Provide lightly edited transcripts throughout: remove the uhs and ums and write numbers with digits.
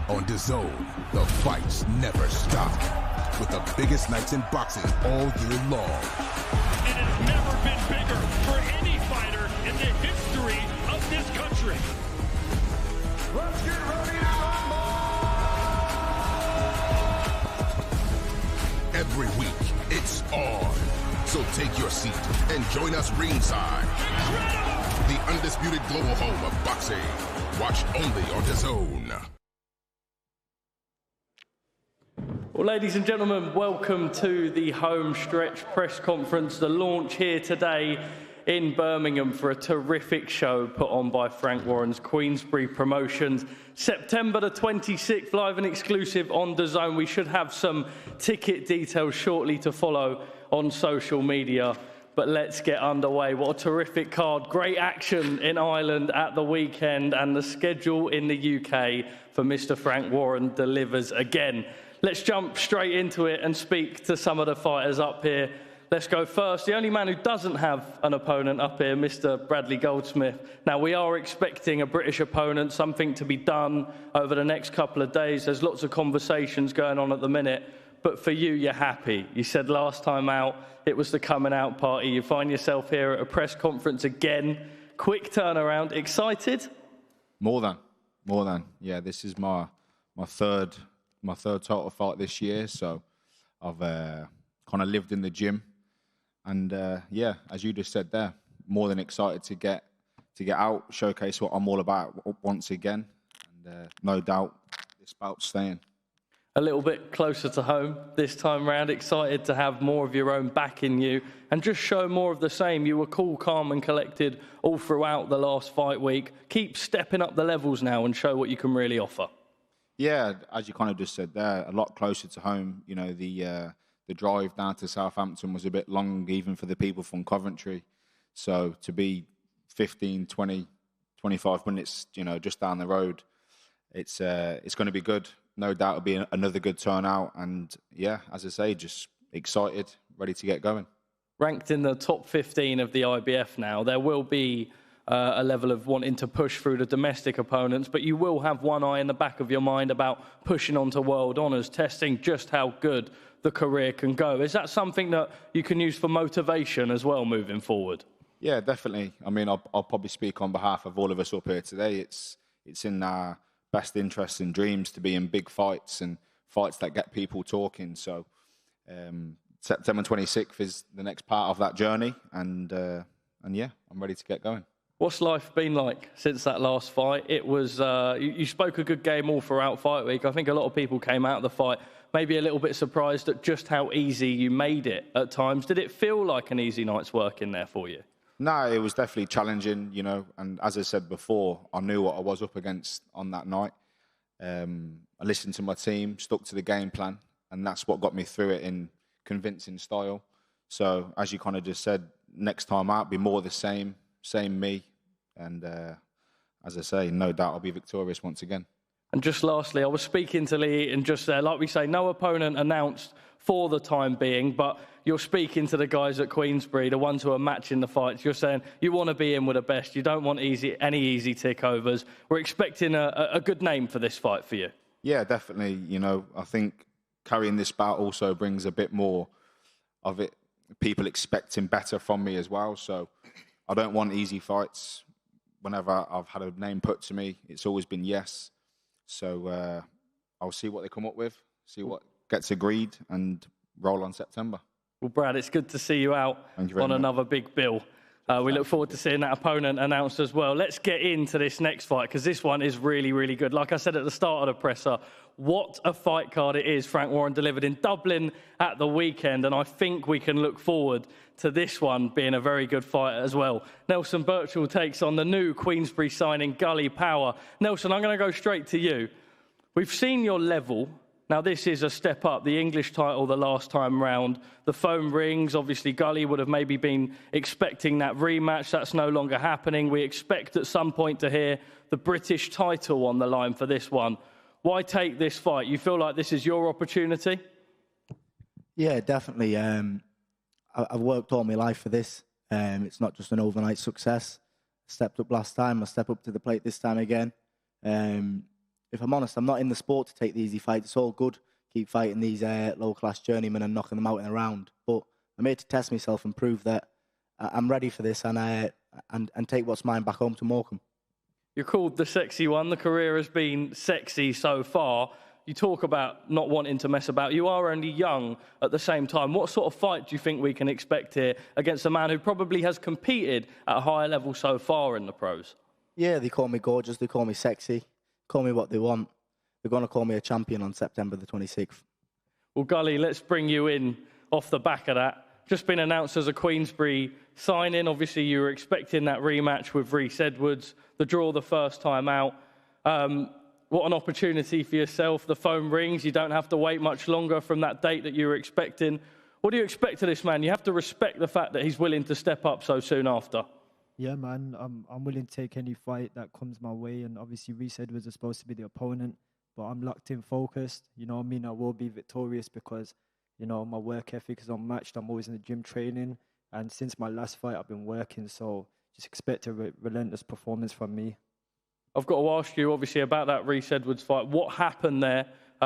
On DAZN, the fights never stop. With the biggest nights in boxing all year long. It has never been bigger for any fighter in the history of this country. Let's get ready to rumble! Every week, it's on. So take your seat and join us ringside. Incredible! The undisputed global home of boxing. Watch only on DAZN. Well, ladies and gentlemen, welcome to the home stretch press conference. The launch here today in Birmingham for a terrific show put on by Frank Warren's Queensberry Promotions. September the 26th, live and exclusive on DAZN. We should have some ticket details shortly to follow on social media. But let's get underway. What a terrific card. Great action in Ireland at the weekend, and the schedule in the UK for Mr. Frank Warren delivers again. Let's jump straight into it and speak to some of the fighters up here. Let's go first. The only man who doesn't have an opponent up here, Mr. Bradley Goldsmith. Now, we are expecting a British opponent, something to be done over the next couple of days. There's lots of conversations going on at the minute. But for you, you're happy. You said last time out, it was the coming out party. You find yourself here at a press conference again. Quick turnaround. Excited? More than. Yeah, this is my third title fight this year. So I've kind of lived in the gym. And yeah, as you just said there, more than excited to get out, showcase what I'm all about once again. And no doubt this bout's staying. A little bit closer to home this time round. Excited to have more of your own back in you and just show more of the same. You were cool, calm and collected all throughout the last fight week. Keep stepping up the levels now and show what you can really offer. Yeah, as you kind of just said there, a lot closer to home. You know, the drive down to Southampton was a bit long, even for the people from Coventry. So to be 15, 20, 25 minutes, you know, just down the road, it's going to be good. No doubt it'll be another good turnout. And yeah, as I say, just excited, ready to get going. Ranked in the top 15 of the IBF now, there will be a level of wanting to push through the domestic opponents, but you will have one eye in the back of your mind about pushing on to world honours, testing just how good the career can go. Is that something that you can use for motivation as well moving forward? Yeah, definitely. I mean, I'll probably speak on behalf of all of us up here today. It's in our best interests and dreams to be in big fights and fights that get people talking. So September 26th is the next part of that journey. And yeah, I'm ready to get going. What's life been like since that last fight? It was, you spoke a good game all throughout fight week. I think a lot of people came out of the fight maybe a little bit surprised at just how easy you made it at times. Did it feel like an easy night's work in there for you? No, it was definitely challenging, you know, and as I said before, I knew what I was up against on that night. I listened to my team, stuck to the game plan, and that's what got me through it in convincing style. So, as you kind of just said, next time out, be more the same me, and as I say, no doubt I'll be victorious once again. And just lastly, I was speaking to Lee and just there, like we say, no opponent announced for the time being, but you're speaking to the guys at Queensberry, the ones who are matching the fights. You're saying you want to be in with the best. You don't want any easy tick-overs. We're expecting a good name for this fight for you. Yeah, definitely. You know, I think carrying this bout also brings a bit more of it, people expecting better from me as well. So I don't want easy fights. Whenever I've had a name put to me, it's always been yes. So I'll see what they come up with, see what gets agreed, and roll on September. Well, Brad, it's good to see you out on another big bill. We look forward to seeing that opponent announced as well. Let's get into this next fight, because this one is really, really good. Like I said at the start of the presser, what a fight card it is Frank Warren delivered in Dublin at the weekend, and I think we can look forward to this one being a very good fight as well. Nelson Burchall takes on the new Queensberry signing, Gully Power. Nelson, I'm going to go straight to you. We've seen your level. Now, this is a step up, the English title the last time round. The phone rings. Obviously, Gully would have maybe been expecting that rematch. That's no longer happening. We expect at some point to hear the British title on the line for this one. Why take this fight? You feel like this is your opportunity? Yeah, definitely. I've worked all my life for this. It's not just an overnight success. I stepped up last time. I step up to the plate this time again. if I'm honest, I'm not in the sport to take the easy fights. It's all good. Keep fighting these low-class journeymen and knocking them out in a round. But I'm here to test myself and prove that I'm ready for this and take what's mine back home to Morecambe. You're called the sexy one. The career has been sexy so far. You talk about not wanting to mess about. You are only young at the same time. What sort of fight do you think we can expect here against a man who probably has competed at a higher level so far in the pros? Yeah, they call me gorgeous. They call me sexy. Call me what they want. They're going to call me a champion on September the 26th. Well, Gully, let's bring you in off the back of that. Just been announced as a Queensberry signing. Obviously, you were expecting that rematch with Rhys Edwards, the draw the first time out. What an opportunity for yourself. The phone rings. You don't have to wait much longer from that date that you were expecting. What do you expect of this man? You have to respect the fact that he's willing to step up so soon after. Yeah, man, I'm willing to take any fight that comes my way. And obviously, Rhys Edwards is supposed to be the opponent. But I'm locked in, focused. You know what I mean? I will be victorious because, you know, my work ethic is unmatched. I'm always in the gym training. And since my last fight, I've been working. So just expect a relentless performance from me. I've got to ask you, obviously, about that Rhys Edwards fight. What happened there?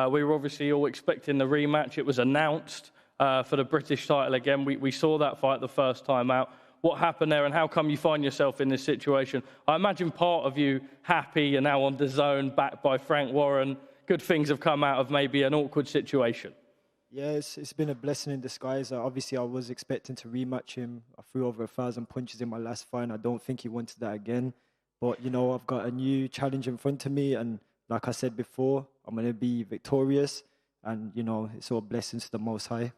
We were obviously all expecting the rematch. It was announced for the British title again. We saw that fight the first time out. What happened there and how come you find yourself in this situation? I imagine part of you happy, you're now on DAZN, backed by Frank Warren. Good things have come out of maybe an awkward situation. Yeah, it's been a blessing in disguise. Obviously, I was expecting to rematch him. I threw over 1,000 punches in my last fight, and I don't think he wanted that again. But, you know, I've got a new challenge in front of me, and like I said before, I'm going to be victorious, and, you know, it's all blessings to the Most High.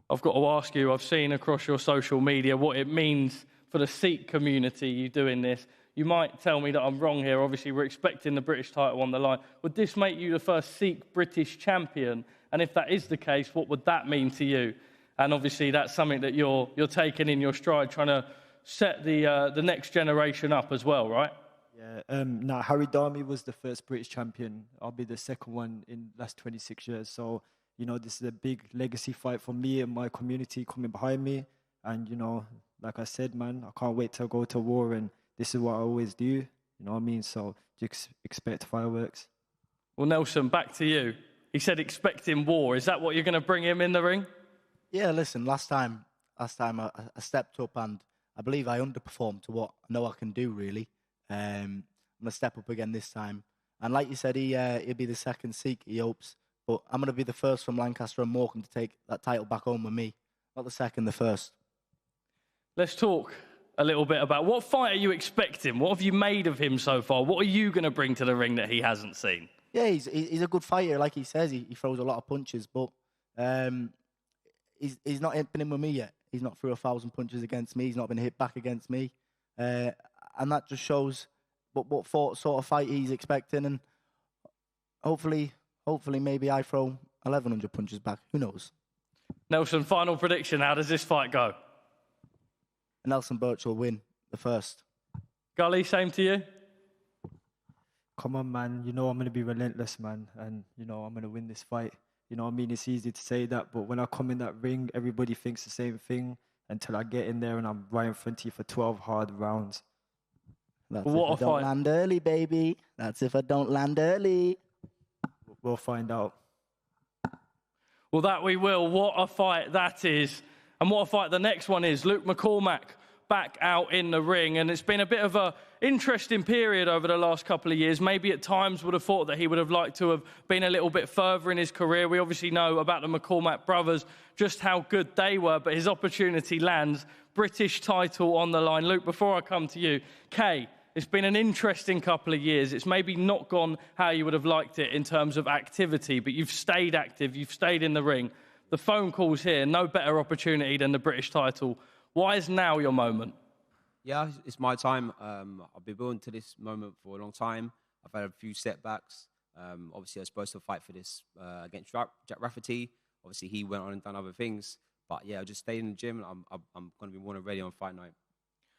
I've got to ask you, I've seen across your social media what it means for the Sikh community, you doing this. You might tell me that I'm wrong here. Obviously, we're expecting the British title on the line. Would this make you the first Sikh British champion? And if that is the case, what would that mean to you? And obviously, that's something that you're taking in your stride, trying to set the next generation up as well, right? Yeah, Harry Darmy was the first British champion. I'll be the second one in the last 26 years. So, you know, this is a big legacy fight for me and my community coming behind me. And, you know, like I said, man, I can't wait to go to war. And this is what I always do. You know what I mean? So just expect fireworks. Well, Nelson, back to you. He said expecting war. Is that what you're going to bring him in the ring? Yeah, listen, last time I stepped up and I believe I underperformed to what I know I can do, really. I'm going to step up again this time. And like you said, he'll be the second Sikh, he hopes. But I'm going to be the first from Lancaster and Morecambe to take that title back home with me. Not the second, the first. Let's talk a little bit about what fight are you expecting? What have you made of him so far? What are you going to bring to the ring that he hasn't seen? Yeah, he's a good fighter, like he says. He throws a lot of punches, but he's not been in with me yet. He's not threw 1,000 punches against me. He's not been hit back against me. And that just shows what sort of fight he's expecting. And hopefully maybe I throw 1,100 punches back. Who knows? Nelson, final prediction. How does this fight go? Nelson Burchall will win the first. Gully, same to you? Come on, man. You know I'm going to be relentless, man. And, you know, I'm going to win this fight. You know what I mean? It's easy to say that, but when I come in that ring, everybody thinks the same thing until I get in there and I'm right in front of you for 12 hard rounds. That's what if I don't land early, baby. That's if I don't land early. We'll find out. Well, that we will. What a fight that is. And what a fight the next one is. Luke McCormack back out in the ring. And it's been a bit of an interesting period over the last couple of years. Maybe at times would have thought that he would have liked to have been a little bit further in his career. We obviously know about the McCormack brothers, just how good they were. But his opportunity lands. British title on the line. Luke, before I come to you, Kay, it's been an interesting couple of years. It's maybe not gone how you would have liked it in terms of activity, but you've stayed active. You've stayed in the ring. The phone calls here, no better opportunity than the British title. Why is now your moment? Yeah, it's my time. I've been building to this moment for a long time. I've had a few setbacks. Obviously, I was supposed to fight for this against Jack Rafferty. Obviously, he went on and done other things. But yeah, I just stayed in the gym. And I'm going to be more than ready on fight night.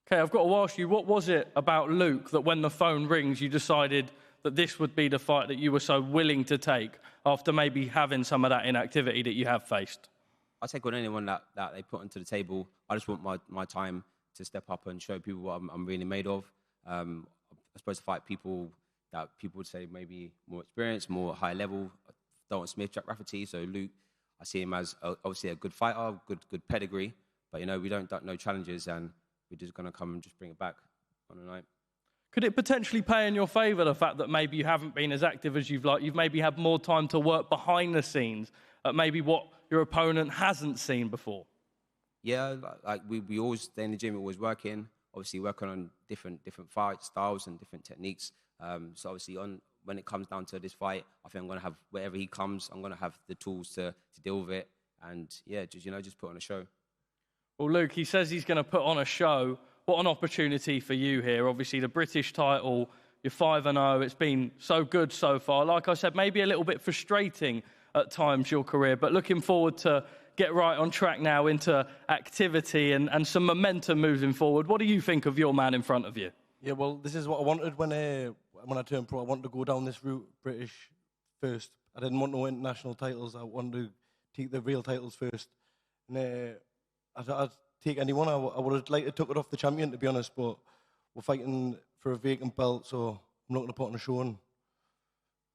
Okay, I've got to ask you, what was it about Luke that when the phone rings, you decided that this would be the fight that you were so willing to take after maybe having some of that inactivity that you have faced? I take on anyone that they put onto the table. I just want my time to step up and show people what I'm really made of. I'm supposed to fight people, that people would say maybe more experienced, more high level. Dalton Smith, Jack Rafferty. So Luke, I see him as obviously a good fighter, good pedigree. But, you know, we don't duck no challenges, and we're just going to come and just bring it back on the night. Could it potentially play in your favour, the fact that maybe you haven't been as active as you've liked? You've maybe had more time to work behind the scenes at maybe what your opponent hasn't seen before? Yeah, like we always stay in the gym, we're always working, obviously working on different fight styles and different techniques. So obviously when it comes down to this fight, I think I'm going to have, wherever he comes, I'm going to have the tools to deal with it. And yeah, just put on a show. Well, Luke, he says he's going to put on a show. What an opportunity for you here. Obviously, the British title, you're 5-0. It's been so good so far. Like I said, maybe a little bit frustrating at times, your career, but looking forward to get right on track now into activity and some momentum moving forward. What do you think of your man in front of you? Yeah, well, this is what I wanted when I turned pro. I wanted to go down this route, British first. I didn't want no international titles. I wanted to take the real titles first. And I'd take anyone. I would have liked to took it off the champion, to be honest, but we're fighting for a vacant belt, so I'm not going to put on a show and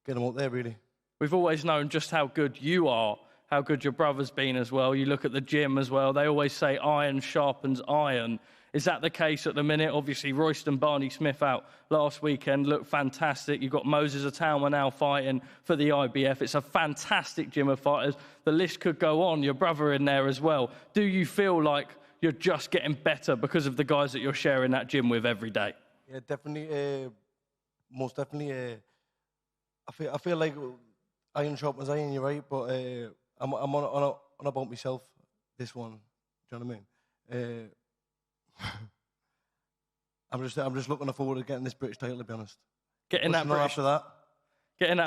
get them out there, really. We've always known just how good you are, how good your brother's been as well. You look at the gym as well. They always say iron sharpens iron. Is that the case at the minute? Obviously, Royston Barney-Smith out last weekend looked fantastic. You've got Moses Atauma now fighting for the IBF. It's a fantastic gym of fighters. The list could go on. Your brother in there as well. Do you feel like you're just getting better because of the guys that you're sharing that gym with every day? Yeah, definitely. Most definitely. I feel like iron sharpens iron, you're right, but I'm on about myself, this one. Do you know what I mean? I'm just looking forward to getting this British title, to be honest. Getting that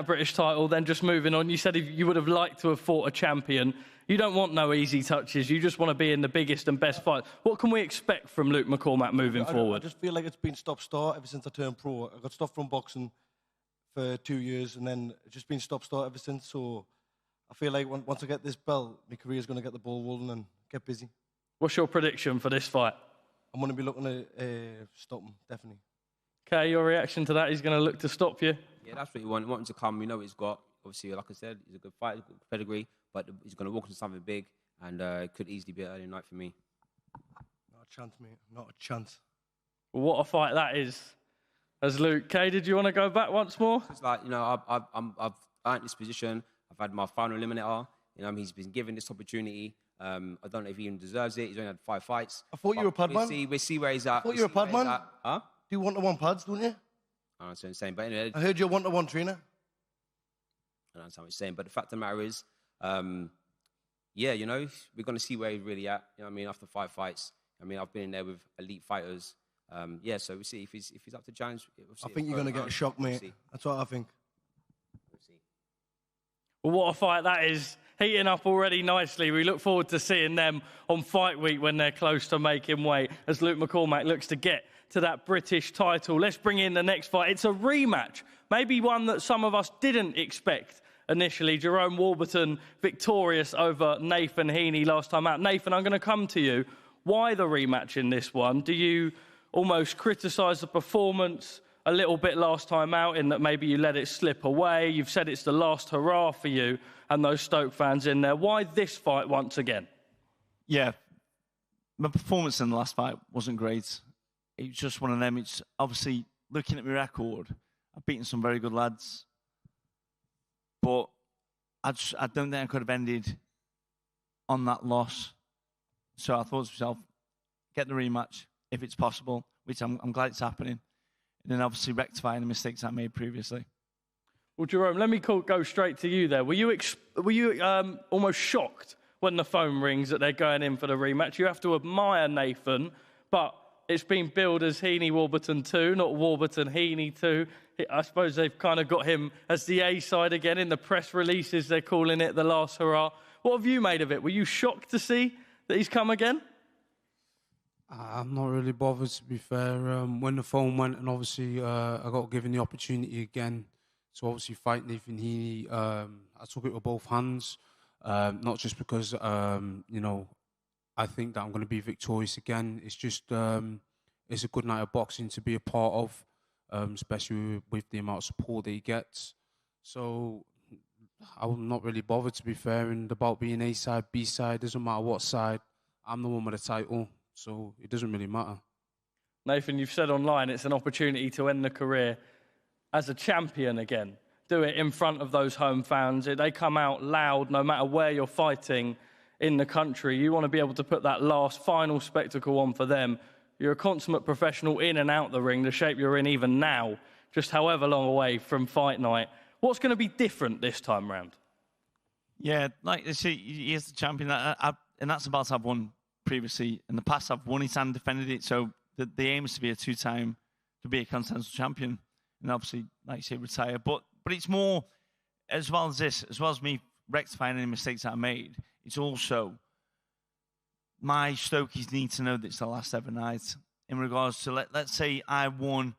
British title, then just moving on. You said you would have liked to have fought a champion. You don't want no easy touches. You just want to be in the biggest and best fight. What can we expect from Luke McCormack moving forward? I just feel like it's been stop-start ever since I turned pro. I got stopped from boxing for 2 years, and then it's just been stop-start ever since. So I feel like once I get this belt, my career's going to get the ball rolling and get busy. What's your prediction for this fight? I'm going to be looking to stop him, definitely. Okay, your reaction to that? He's going to look to stop you? Yeah, that's what you want. You want him to come. We know what he's got. Obviously, like I said, he's a good fighter, good pedigree, but he's going to walk into something big, and it could easily be an early night for me. Not a chance, mate. Not a chance. What a fight that is. As Luke, Kay, did you want to go back once more? It's like, you know, I've earned this position. I've had my final eliminator. You know, he's been given this opportunity. I don't know if he even deserves it. He's only had 5 fights. I thought you were a pad man. We'll see where he's at. I thought you were a pad man. Huh? Do one-to-one pads, don't you? I don't know what I'm saying, but anyway. I heard you're a one-to-one trainer. I don't know what I'm saying, but the fact of the matter is, yeah, you know, we're going to see where he's really at. You know what I mean? After 5 fights. I mean, I've been in there with elite fighters. Yeah, so we'll see if he's up to challenge. I think you're going to get a shock, mate. That's what I think. We'll see. Well, what a fight that is. Heating up already nicely. We look forward to seeing them on fight week when they're close to making weight as Luke McCormack looks to get to that British title. Let's bring in the next fight. It's a rematch, maybe one that some of us didn't expect initially. Gerome Warburton victorious over Nathan Heaney last time out. Nathan, I'm going to come to you. Why the rematch in this one? Do you almost criticise the performance a little bit last time out in that maybe you let it slip away? You've said it's the last hurrah for you and those Stoke fans in there. Why this fight once again? Yeah, my performance in the last fight wasn't great. It was just one of them. It's obviously, looking at my record, I've beaten some very good lads, but I don't think I could have ended on that loss. So I thought to myself, get the rematch if it's possible, which I'm glad it's happening. And then obviously rectifying the mistakes I made previously. Well, Gerome, let me go straight to you there. Were you almost shocked when the phone rings that they're going in for the rematch? You have to admire Nathan, but it's been billed as Heaney Warburton 2, not Warburton Heaney 2. I suppose they've kind of got him as the A side again. In the press releases, they're calling it the last hurrah. What have you made of it? Were you shocked to see that he's come again? I'm not really bothered, to be fair. When the phone went, and obviously I got given the opportunity again to obviously fight Nathan Heaney, I took it with both hands. Not just because, you know, I think that I'm going to be victorious again. It's just, it's a good night of boxing to be a part of. especially with the amount of support that he gets. So I'm not really bothered, to be fair, and about being A-side, B-side, doesn't matter what side. I'm the one with the title, so it doesn't really matter. Nathan, you've said online it's an opportunity to end the career as a champion again. Do it in front of those home fans. They come out loud no matter where you're fighting in the country. You want to be able to put that last final spectacle on for them. You're a consummate professional in and out the ring, the shape you're in even now, just however long away from fight night. What's going to be different this time round? Yeah, like he is the champion, and that's about I've won previously. In the past, I've won it and defended it. So the aim is to be a two-time, to be a continental champion, and obviously, like you say, retire. But it's more, as well as this, as well as me rectifying any mistakes that I made, it's also my Stokies need to know that it's the last ever night. In regards to, let's say I won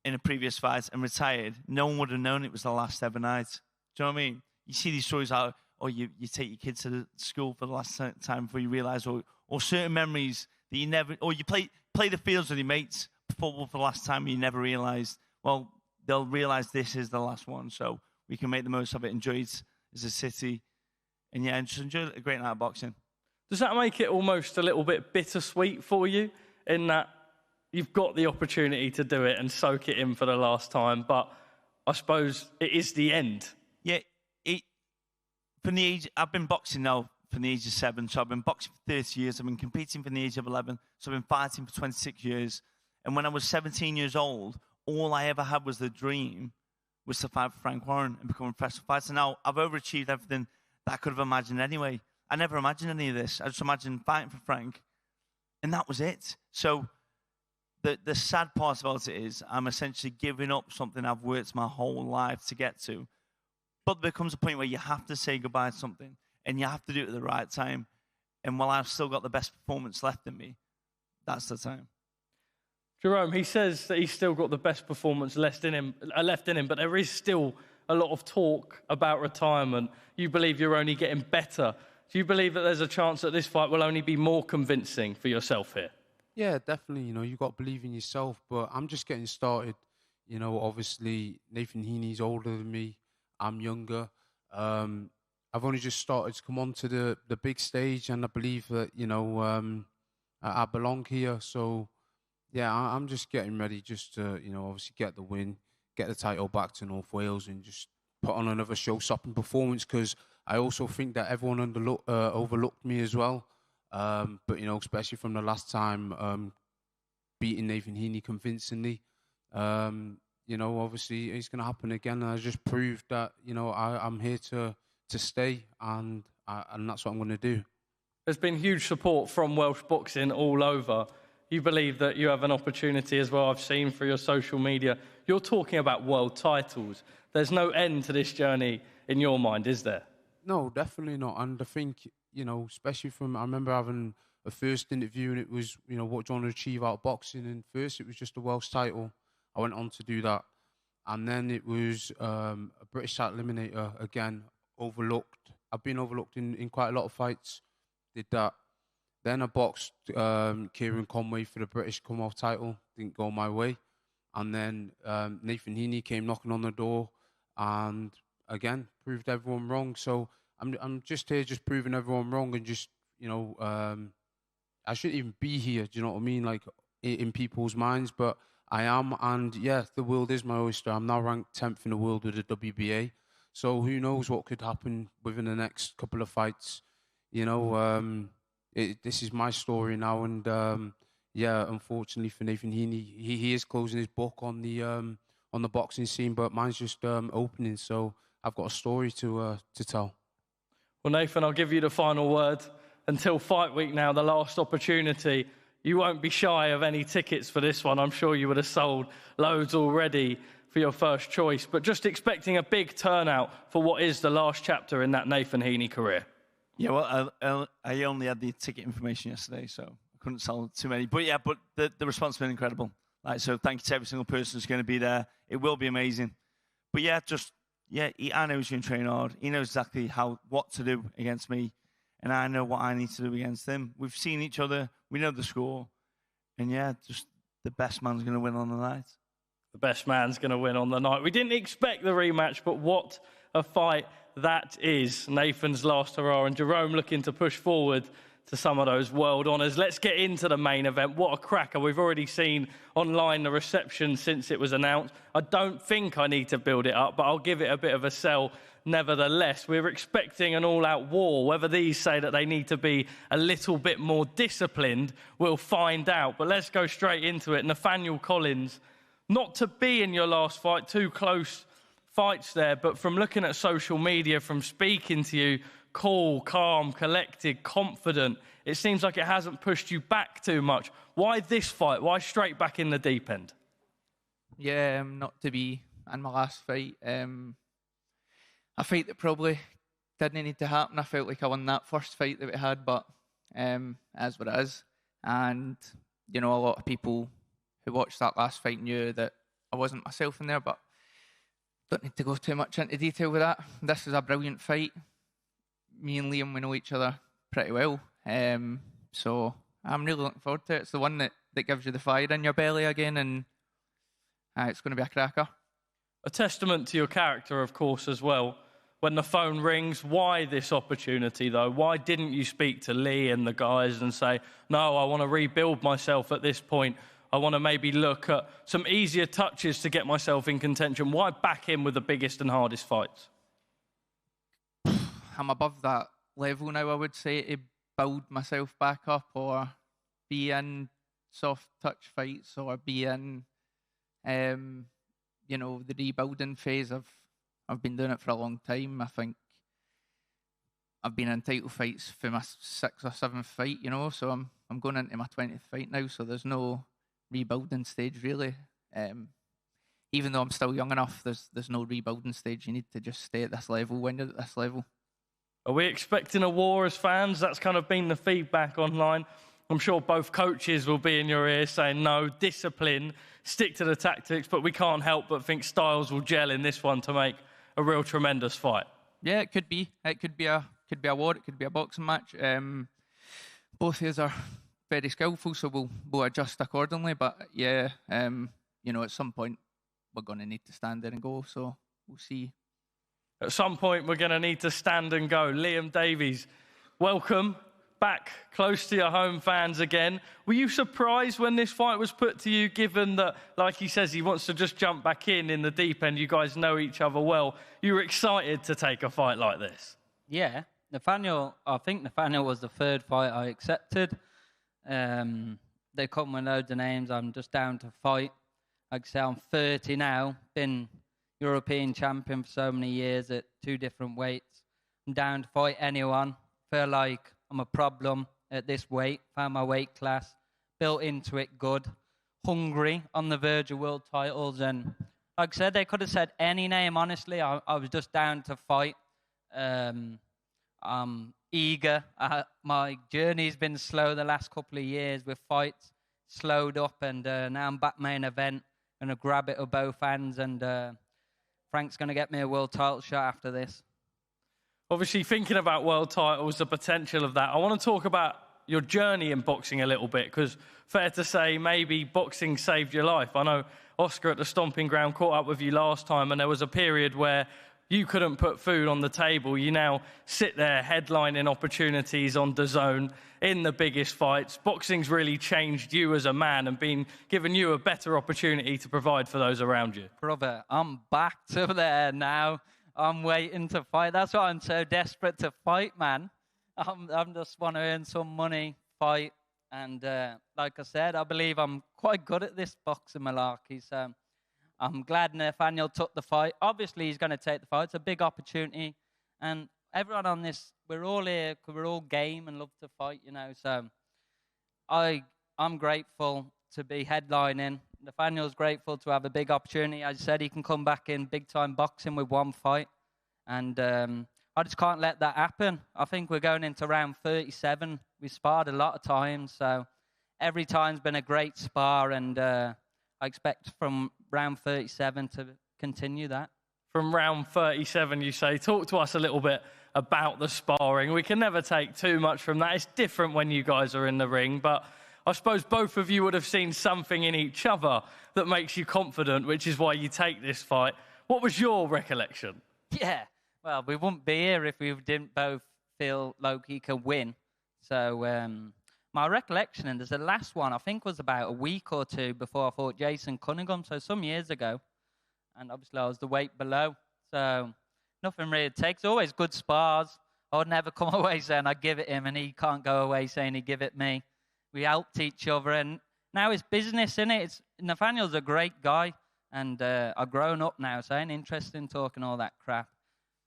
in a previous fight and retired, no one would have known it was the last ever night. Do you know what I mean? You see these stories out, or you take your kids to the school for the last time before you realise, or certain memories that you never, or you play the fields with your mates, football for the last time, and you never realised. Well, they'll realise this is the last one, so we can make the most of it, enjoy it as a city, and yeah, and just enjoy a great night of boxing. Does that make it almost a little bit bittersweet for you, in that you've got the opportunity to do it and soak it in for the last time, but I suppose it is the end? Yeah, from the age, I've been boxing now from the age of 7, so I've been boxing for 30 years. I've been competing from the age of 11, so I've been fighting for 26 years. And when I was 17 years old, all I ever had was the dream was to fight for Frank Warren and become a professional fighter. Now, I've overachieved everything that I could have imagined anyway. I never imagined any of this. I just imagined fighting for Frank, and that was it. So the sad part about it is I'm essentially giving up something I've worked my whole life to get to. But there comes a point where you have to say goodbye to something, and you have to do it at the right time. And while I've still got the best performance left in me, that's the time. Gerome, he says that he's still got the best performance left in him, but there is still a lot of talk about retirement. You believe you're only getting better. Do you believe that there's a chance that this fight will only be more convincing for yourself here? Yeah, definitely. You've got to believe in yourself, but I'm just getting started. Obviously, Nathan Heaney's older than me. I'm younger. I've only just started to come onto the big stage, and I believe that, I belong here. So, yeah, I'm just getting ready just to, obviously get the win, get the title back to North Wales, and just put on another show-stopping performance, because I also think that everyone overlooked me as well. But, especially from the last time beating Nathan Heaney convincingly, obviously it's going to happen again. And I just proved that, I'm here to stay, and that's what I'm going to do. There's been huge support from Welsh boxing all over. You believe that you have an opportunity as well. I've seen through your social media. You're talking about world titles. There's no end to this journey in your mind, is there? No, definitely not. And I think, especially I remember having a first interview, and it was, what do you want to achieve out of boxing? And first it was just a Welsh title. I went on to do that. And then it was a British title eliminator, again, overlooked. I've been overlooked in quite a lot of fights. Did that. Then I boxed Kieran Conway for the British Commonwealth title. Didn't go my way. And then Nathan Heaney came knocking on the door, and again, proved everyone wrong. So I'm just here just proving everyone wrong, and just, I shouldn't even be here, do you know what I mean? Like, in people's minds, but I am. And yeah, the world is my oyster. I'm now ranked 10th in the world with the WBA. So who knows what could happen within the next couple of fights. This is my story now, and unfortunately for Nathan Heaney, he is closing his book on the boxing scene, but mine's just opening. So I've got a story to tell. Well, Nathan, I'll give you the final word. Until fight week now, the last opportunity. You won't be shy of any tickets for this one. I'm sure you would have sold loads already for your first choice, but just expecting a big turnout for what is the last chapter in that Nathan Heaney career. Yeah, well, I only had the ticket information yesterday, so I couldn't sell too many. But yeah, the response has been incredible. So thank you to every single person who's going to be there. It will be amazing. But yeah, I know he's going to train hard. He knows exactly what to do against me, and I know what I need to do against him. We've seen each other. We know the score. And yeah, just the best man's going to win on the night. The best man's going to win on the night. We didn't expect the rematch, but what a fight that is. Nathan's last hurrah and Gerome looking to push forward to some of those world honours. Let's get into the main event. What a cracker. We've already seen online the reception since it was announced. I don't think I need to build it up, but I'll give it a bit of a sell nevertheless. We're expecting an all-out war. Whether these say that they need to be a little bit more disciplined, we'll find out. But let's go straight into it. Nathaniel Collins, not to be in your last fight, too close fights there, but from looking at social media, from speaking to you, cool, calm, collected, confident, it seems like it hasn't pushed you back too much. Why this fight? Why straight back in the deep end? Yeah, not to be in my last fight. A fight that probably didn't need to happen. I felt like I won that first fight that we had, but as what it is. And, you know, a lot of people who watched that last fight knew that I wasn't myself in there, but don't need to go too much into detail with that. This is a brilliant fight. Me and Liam, we know each other pretty well. So I'm really looking forward to it. It's the one that gives you the fire in your belly again, and it's going to be a cracker. A testament to your character, of course, as well. When the phone rings, why this opportunity, though? Why didn't you speak to Lee and the guys and say, no, I want to rebuild myself at this point. I want to maybe look at some easier touches to get myself in contention. Why back in with the biggest and hardest fights? I'm above that level now, I would say, to build myself back up or be in soft touch fights or be in, you know, the rebuilding phase. I've been doing it for a long time. I think I've been in title fights for my 6th or 7th fight, you know, so I'm going into my 20th fight now, so there's no rebuilding stage really. Even though I'm still young enough, there's no rebuilding stage. You need to just stay at this level when you're at this level. Are we expecting a war as fans? That's kind of been the feedback online. I'm sure both coaches will be in your ear saying, no, discipline, stick to the tactics, but we can't help but think styles will gel in this one to make a real tremendous fight. Yeah, it could be. It could be a war. It could be a boxing match. Both of us are very skillful, so we'll adjust accordingly. But yeah, you know, at some point we're going to need to stand there and go. So we'll see. At some point we're going to need to stand and go. Liam Davies, welcome back close to your home fans again. Were you surprised when this fight was put to you, given that, like he says, he wants to just jump back in the deep end? You guys know each other well. You were excited to take a fight like this? Yeah. I think Nathaniel was the 3rd fight I accepted. They come with loads of names. I'm just down to fight. Like I say, I'm 30 now. Been European champion for so many years at 2 different weights. I'm down to fight anyone. Feel like I'm a problem at this weight. Found my weight class. Built into it good. Hungry, on the verge of world titles. And like I said, they could have said any name, honestly. I was just down to fight. I'm eager. My journey's been slow the last couple of years with fights. Slowed up, and now I'm back main event. Going to grab it with both hands, and Frank's going to get me a world title shot after this. Obviously, thinking about world titles, the potential of that, I want to talk about your journey in boxing a little bit, because fair to say, maybe boxing saved your life. I know Oscar at the Stomping Ground caught up with you last time, and there was a period where you couldn't put food on the table. You now sit there headlining opportunities on DAZN in the biggest fights. Boxing's really changed you as a man and been given you a better opportunity to provide for those around you. Brother, I'm back to there now. I'm waiting to fight. That's why I'm so desperate to fight, man. I'm just want to earn some money, fight. And like I said, I believe I'm quite good at this boxing malarkey. So I'm glad Nathaniel took the fight. Obviously, he's going to take the fight. It's a big opportunity. And everyone on this, we're all here because we're all game and love to fight, you know. So I'm grateful to be headlining. Nathaniel's grateful to have a big opportunity. As I said, he can come back in big-time boxing with one fight. And I just can't let that happen. I think we're going into round 37. We sparred a lot of times. So every time's been a great spar. And I expect from round 37 to continue that. From round 37, you say. Talk to us a little bit about the sparring. We can never take too much from that. It's different when you guys are in the ring, but I suppose both of you would have seen something in each other that makes you confident, which is why you take this fight. What was your recollection? Yeah, well, we wouldn't be here if we didn't both feel like he could win. So my recollection, and there's the last one, I think was about a week or two before I fought Jason Cunningham, so some years ago. And obviously I was the weight below, so nothing really takes. Always good spars. I would never come away saying I give it him, and he can't go away saying he give it me. We helped each other, and now it's business, isn't it? Nathaniel's a great guy, and I've grown up now, so I ain't interested in talking all that crap.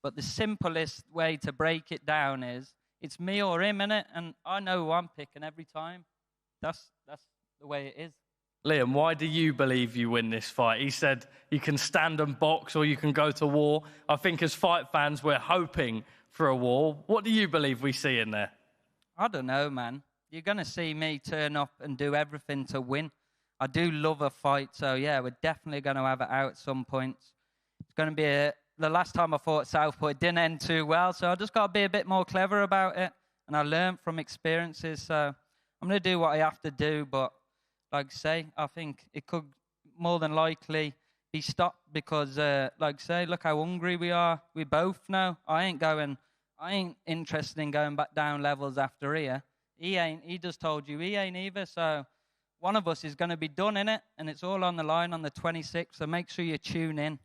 But the simplest way to break it down is it's me or him, innit? And I know who I'm picking every time. That's the way it is. Liam, why do you believe you win this fight? He said you can stand and box or you can go to war. I think as fight fans, we're hoping for a war. What do you believe we see in there? I don't know, man. You're going to see me turn up and do everything to win. I do love a fight, so yeah, we're definitely going to have it out at some point. It's going to be the last time I fought Southpaw, it didn't end too well, so I just got to be a bit more clever about it. And I learned from experiences, so I'm going to do what I have to do. But like I say, I think it could more than likely be stopped because, like I say, look how hungry we are. We both know. I ain't interested in going back down levels after here. He ain't. He just told you he ain't either. So one of us is going to be done in it, and it's all on the line on the 26th. So make sure you tune in.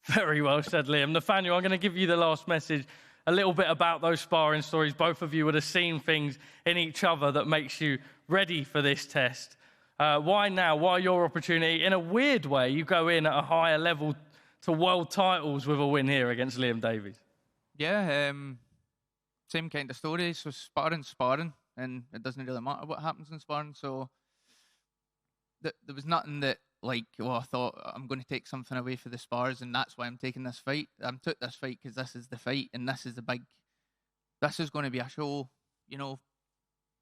Very well said, Liam. Nathaniel, I'm going to give you the last message. A little bit about those sparring stories. Both of you would have seen things in each other that makes you ready for this test. Why now? Why your opportunity? In a weird way, you go in at a higher level to world titles with a win here against Liam Davies. Yeah, same kind of story. So sparring, and it doesn't really matter what happens in sparring. So there was nothing that, like, I thought I'm going to take something away for the spars, and that's why I'm taking this fight. I took this fight because this is the fight, and this is going to be a show,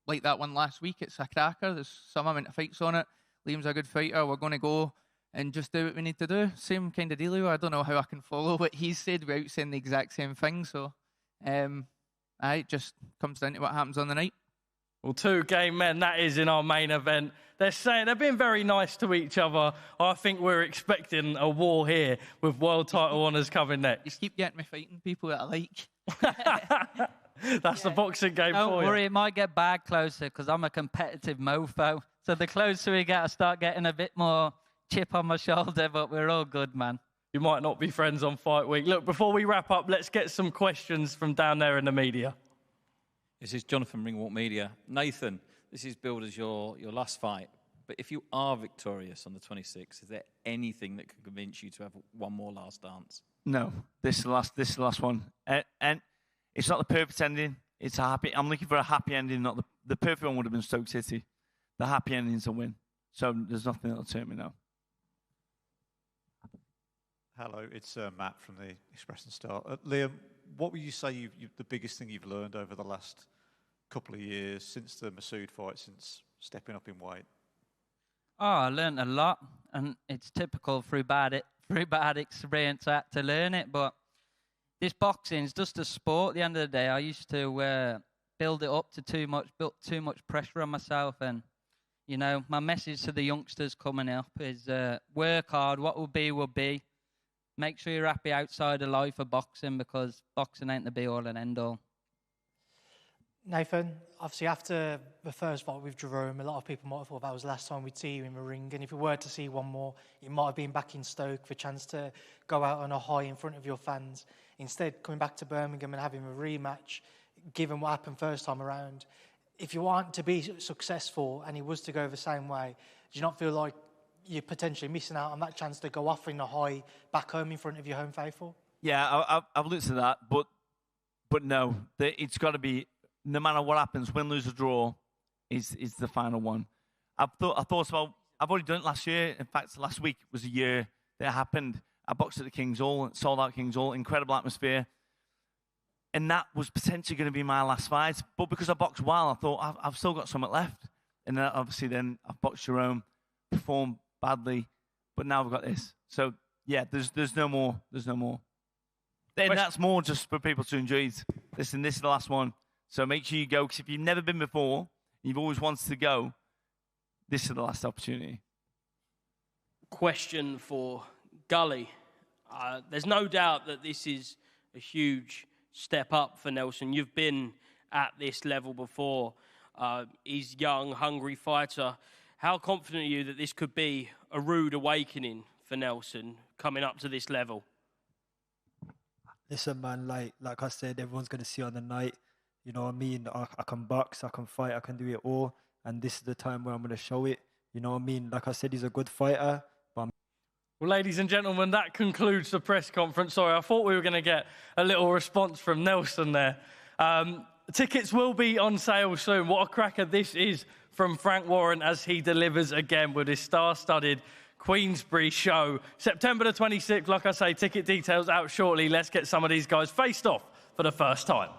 like that one last week. It's a cracker. There's some amount of fights on it. Liam's a good fighter. We're going to go and just do what we need to do. Same kind of dealio. I don't know how I can follow what he said without saying the exact same thing. So, it just comes down to what happens on the night. Well, two game men, that is in our main event. They're being very nice to each other. I think we're expecting a war here with world title honours coming next. Just keep getting me fighting people that I like. That's the boxing game for you. Don't worry, it might get bad closer because I'm a competitive mofo. So the closer we get, I start getting a bit more chip on my shoulder, but we're all good, man. You might not be friends on fight week. Look, before we wrap up, let's get some questions from down there in the media. This is Jonathan Ringwalk Media. Nathan, this is billed as your last fight. But if you are victorious on the 26th, is there anything that could convince you to have one more last dance? No, this is the last one. And it's not the perfect ending. It's a happy. I'm looking for a happy ending. Not the perfect one would have been Stoke City. The happy ending's a win. So there's nothing that'll turn me now. Hello, it's Matt from the Express and Star. Liam, what would you say the biggest thing you've learned over the last couple of years since the Masood fight, since stepping up in weight? Oh, I learned a lot, and it's typical through bad experience I had to learn it. But this boxing is just a sport. At the end of the day, I used to build it up to built too much pressure on myself. And my message to the youngsters coming up is work hard. What will be will be. Make sure you're happy outside of life of boxing, because boxing ain't the be all and end all. Nathan, obviously after the first fight with Gerome, a lot of people might have thought that was the last time we'd see you in the ring. And if we were to see one more, it might have been back in Stoke for a chance to go out on a high in front of your fans. Instead, coming back to Birmingham and having a rematch, given what happened first time around, if you aren't to be successful and it was to go the same way, do you not feel like you're potentially missing out on that chance to go off in a high back home in front of your home faithful? Yeah, I've looked at that, but no, it's got to be, no matter what happens, win, lose, or draw, is the final one. I've already done it last year. In fact, last week was a year that happened. I boxed at the King's Hall, sold out King's Hall, incredible atmosphere. And that was potentially going to be my last fight. But because I boxed well, I thought I've still got something left. And then obviously I've boxed Gerome, performed badly, but now we've got this. So yeah, there's no more. There's no more. Then that's more just for people to enjoy it. Listen, this is the last one. So make sure you go, because if you've never been before, you've always wanted to go, this is the last opportunity. Question for Gully. There's no doubt that this is a huge step up for Nelson. You've been at this level before. He's a young, hungry fighter. How confident are you that this could be a rude awakening for Nelson coming up to this level? Listen, man, like I said, everyone's going to see on the night. You know what I mean? I can box, I can fight, I can do it all. And this is the time where I'm going to show it. You know what I mean? Like I said, he's a good fighter. Well, ladies and gentlemen, that concludes the press conference. Sorry, I thought we were going to get a little response from Nelson there. Tickets will be on sale soon. What a cracker this is from Frank Warren as he delivers again with his star-studded Queensberry show. September the 26th, like I say, ticket details out shortly. Let's get some of these guys faced off for the first time.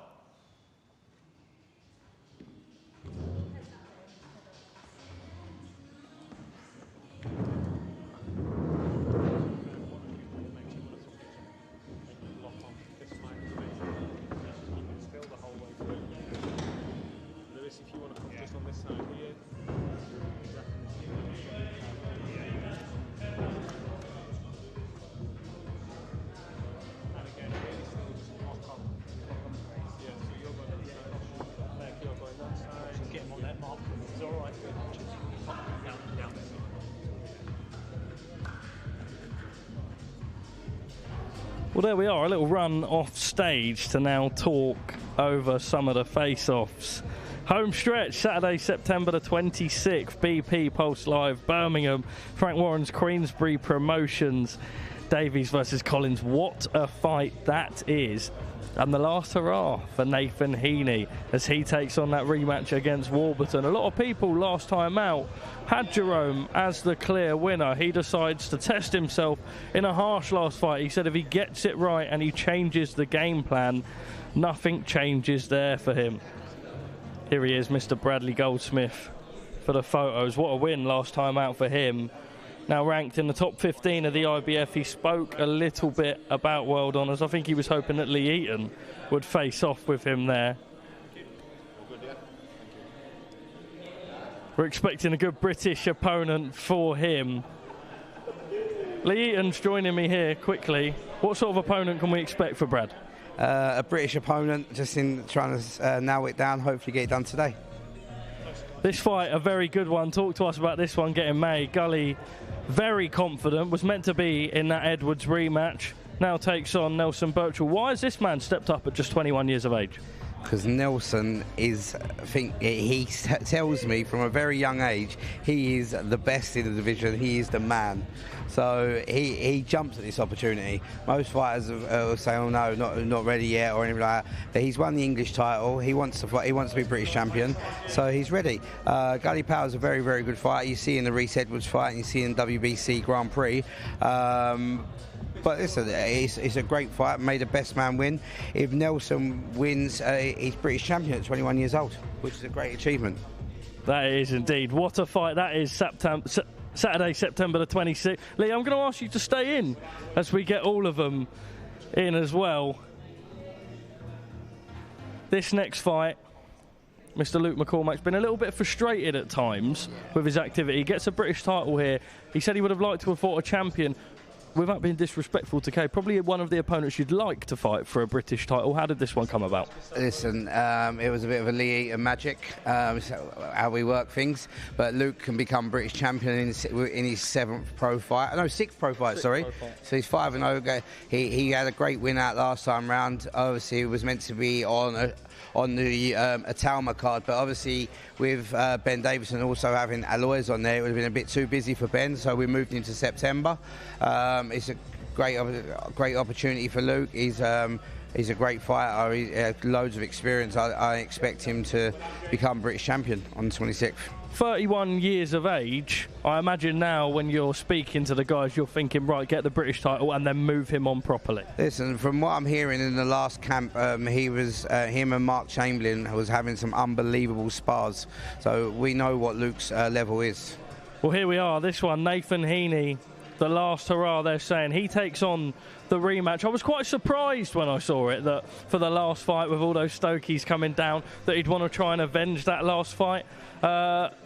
Well, there we are, a little run off stage to now talk over some of the face-offs. Home stretch, Saturday, September the 26th, BP Pulse Live, Birmingham, Frank Warren's Queensberry Promotions, Davies versus Collins. What a fight that is. And the last hurrah for Nathan Heaney as he takes on that rematch against Warburton. A lot of people last time out had Gerome as the clear winner. He decides to test himself in a harsh last fight. He said if he gets it right and he changes the game plan, nothing changes there for him. Here he is, Mr. Bradley Goldsmith for the photos. What a win last time out for him. Now ranked in the top 15 of the IBF. He spoke a little bit about World Honours. I think he was hoping that Lee Eaton would face off with him there. We're expecting a good British opponent for him. Lee Eaton's joining me here quickly. What sort of opponent can we expect for Brad? A British opponent, just in trying to narrow it down, hopefully get it done today. This fight, a very good one. Talk to us about this one getting made. Gully, very confident, was meant to be in that Edwards rematch. Now takes on Nelson Burchall. Why has this man stepped up at just 21 years of age? Because Nelson is, I think he tells me from a very young age, he is the best in the division, he is the man. So he jumps at this opportunity. Most fighters will say, oh no, not ready yet or anything like that. But he's won the English title, he wants to fight, he wants to be British champion, so he's ready. Gully Power's a very, very good fighter. You see in the Reese Edwards fight and you see in WBC Grand Prix. But listen, it's a great fight, made a best man win. If Nelson wins, he's British champion at 21 years old, which is a great achievement. That is indeed. What a fight that is. Saturday, September the 26th. Lee, I'm going to ask you to stay in as we get all of them in as well. This next fight, Mr. Luke McCormack's been a little bit frustrated at times with his activity. He gets a British title here. He said he would have liked to have fought a champion. Without being disrespectful to Kay, probably one of the opponents you'd like to fight for a British title. How did this one come about? Listen, it was a bit of a Lee Eaton magic, how we work things. But Luke can become British champion in his 7th pro fight. No, 6th pro fight, sorry. So he's 5-0. He had a great win out last time round. Obviously, he was meant to be on the Atalma card, but obviously with Ben Davison also having Alois on there, it would have been a bit too busy for Ben, so we moved into September. It's a great opportunity for Luke. He's a great fighter. He has loads of experience. I expect him to become British champion on the 26th. 31 years of age. I imagine now when you're speaking to the guys, you're thinking, right, get the British title and then move him on properly. Listen, from what I'm hearing in the last camp, him and Mark Chamberlain was having some unbelievable spars. So we know what Luke's level is. Well, here we are. This one, Nathan Heaney, the last hurrah, they're saying. He takes on the rematch. I was quite surprised when I saw it that for the last fight, with all those Stokies coming down, that he'd want to try and avenge that last fight.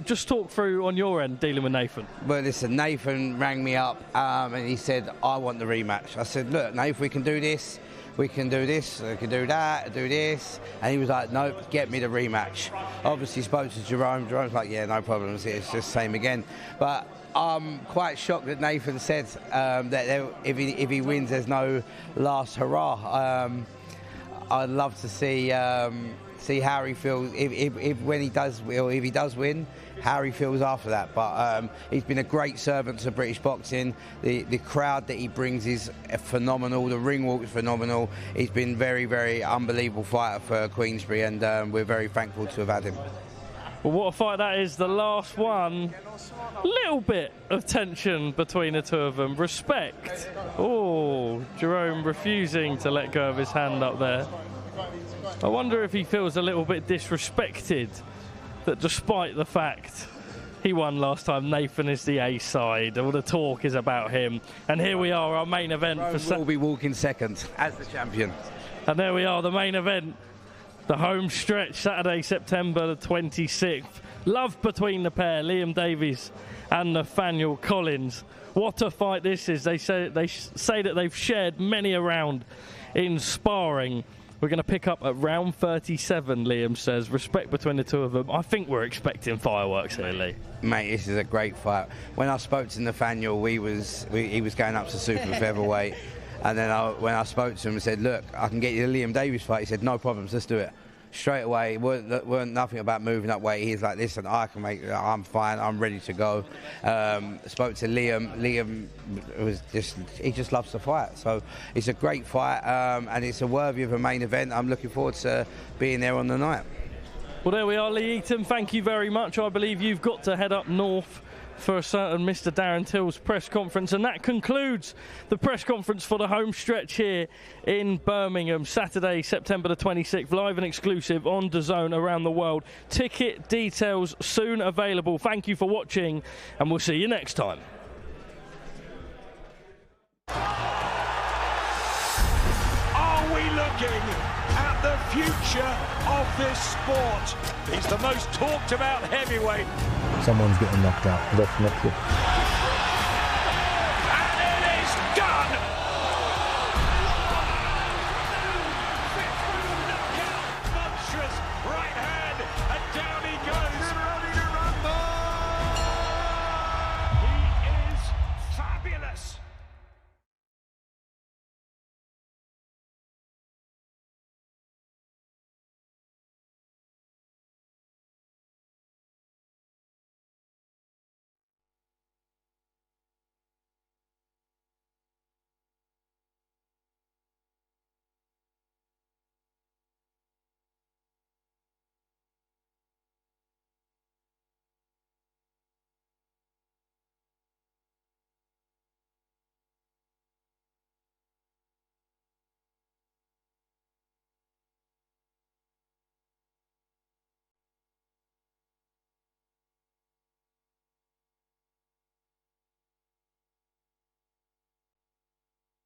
Just talk through on your end, dealing with Nathan. Well, listen, Nathan rang me up and he said, I want the rematch. I said, look, Nathan, we can do this. We can do this, we can do that, do this. And he was like, nope, get me the rematch. Obviously spoke to Gerome. Jerome's like, yeah, no problems, it's just same again. But I'm quite shocked that Nathan said that if he wins, there's no last hurrah. I'd love to see how he feels if he does win, how he feels after that. But he's been a great servant to British boxing. The crowd that he brings is phenomenal. The ring walk is phenomenal. He's been very, very unbelievable fighter for Queensberry, and we're very thankful to have had him. Well, what a fight that is, the last one. Little bit of tension between the two of them. Respect. Oh, Gerome refusing to let go of his hand up there. I wonder if he feels a little bit disrespected that despite the fact he won last time, Nathan is the A side. All the talk is about him. And here we are, our main event. We'll be walking second as the champion. And there we are, the main event. The home stretch, Saturday, September the 26th. Love between the pair, Liam Davies and Nathaniel Collins. What a fight this is. They say that they've shared many a round in sparring. We're going to pick up at round 37, Liam says. Respect between the two of them. I think we're expecting fireworks here, Lee. Mate, this is a great fight. When I spoke to Nathaniel, he was going up to super featherweight. And then when I spoke to him and said, look, I can get you the Liam Davies fight, he said, no problems, let's do it. Straight away, it weren't nothing about moving up weight. He's like, listen, I can make it, I'm fine, I'm ready to go. Spoke to Liam. Liam he just loves to fight. So it's a great fight, and it's a worthy of a main event. I'm looking forward to being there on the night. Well, there we are, Lee Eaton. Thank you very much. I believe you've got to head up north for a certain Mr. Darren Till's press conference, and that concludes the press conference for the home stretch here in Birmingham, Saturday, September the 26th, live and exclusive on DAZN around the world. Ticket details soon available. Thank you for watching, and we'll see you next time. Are we looking at the future of this sport? He's the most talked about heavyweight. Someone's getting knocked out, definitely.